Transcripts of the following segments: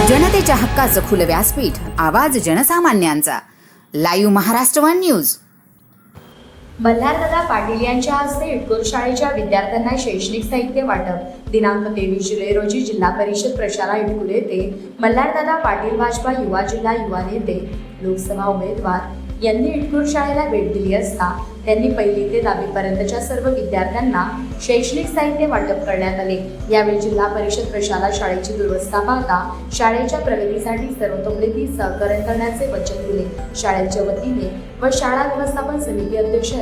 जनतेच्या हक्काचं खुलं व्यासपीठ, आवाज जनसामान्यांचा. Live Maharashtra one news. Malhardada Patil यांच्या हस्ते इटकूर शाळेच्या विद्यार्थ्यांना शैक्षणिक साहित्य वाटप. दिनांक 23 जुलै रोजी जिल्हा परिषद प्रशाला इटकूर येथे मल्हारदादा पाटील भाजपा युवा जिल्हा युवा नेते लोकसभा उमेदवार यांनी इटकूर शाळेला भेट दिली असता त्यांनी 1ली ते 10वी पर्यंतच्या सर्व विद्यार्थ्यांना शैक्षणिक साहित्य वाटप करण्यात आले. यावेळी जिल्हा परिषद प्रशाला शाळेची दुरवस्था पाहता शाळेच्या प्रगतीसाठी सर्वतोपरी सहकार्य करण्याचे वचन दिले. शाळेच्या वतीने व शाळा व्यवस्थापन समिती अध्यक्ष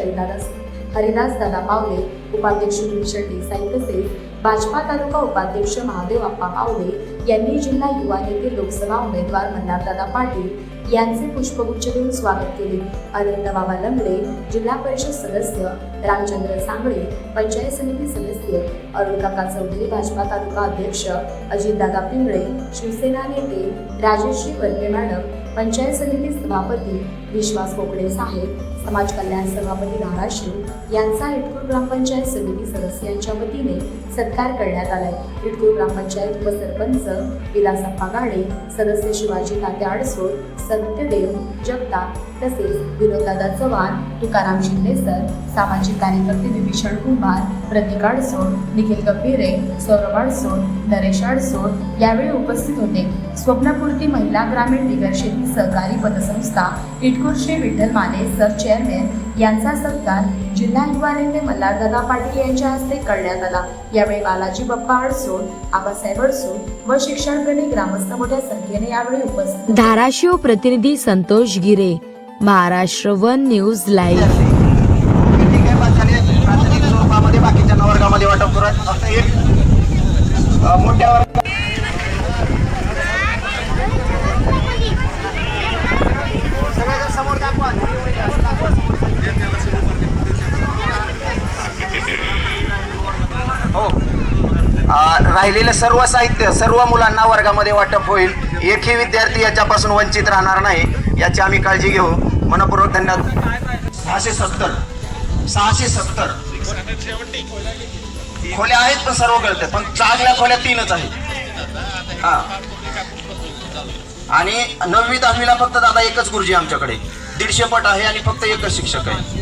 हरिदास दादा पावले, उपाध्यक्ष भूषण देसाई तसेच भाजपा तालुका उपाध्यक्ष महादेव आप्पा पावले यांनी जिल्हा युवा नेते लोकसभा उमेदवार मल्हारदादा पाटील यांचे पुष्पगुच्छ देऊन स्वागत केले. अनंत बाबा लंगडे जिल्हा परिषद सदस्य, रामचंद्र सांगळे पंचायत समिती सदस्य, अरुण काका चौधरी भाजपा तालुका अध्यक्ष, अजितदादा पिंगळे शिवसेना नेते, राजेश्री वर्मे मॅडम पंचायत समिती सभापती, विश्वास कोकडे साहेब समाज कल्याण सभापती धाराशिव यांचा इटकूर ग्रामपंचायत समिती सदस्यांच्या वतीने सत्कार करण्यात आलाय. इटकूर ग्रामपंचायत उपसरपंच विलासप्पा गाडे, सदस्य शिवाजी तात्या अडसोड, सत्यदेव जगताप तसेच विनोददादा चव्हाण, तुकाराम शिंदे सर, सामाजिक कार्यकर्ते विभीषण कुंभार, प्रतीक अडसोड, निखिल गंभीरे, सौरभ अडसोड, नरेश अडसोड यावेळी उपस्थित होते. स्वप्नपूर्ती महिला ग्रामीण बिगर शेती सहकारी पतसंस्था इटकूर श्री विठ्ठल माने सर चेअरमॅन यांचा सत्कार जिल्हा युवा नेते मल्हारदादा पाटील यांच्या हस्ते करण्यात आला. यावेळी बालाजी बाप्पा अडसोड, आबासाहेब अडसोड व शिक्षणप्रेमी ग्रामस्थ मोठ्या संख्येने यावेळी उपस्थित. धाराशिव प्रतिनिधी संतोष गिरे, महाराष्ट्र वन न्यूज लाईव्ह. बाकीच्या वर्गामध्ये वाटप करत फक्त एक मोठ्या समोर दाखवा. हो, राहिलेलं सर्व साहित्य सर्व मुलांना वर्गामध्ये वाटप होईल. एकही विद्यार्थी याच्यापासून वंचित राहणार नाही याची आम्ही काळजी घेऊ. मनपूर्वक धन्यवाद. 670 खोल्या आहेत पण सर्व कळते, पण चांगल्या खोल्या 3च आहेत. हा, आणि 9वी 10वीला फक्त दादा एकच गुरुजी आमच्याकडे, 150 पट आहे आणि फक्त एकच शिक्षक आहे.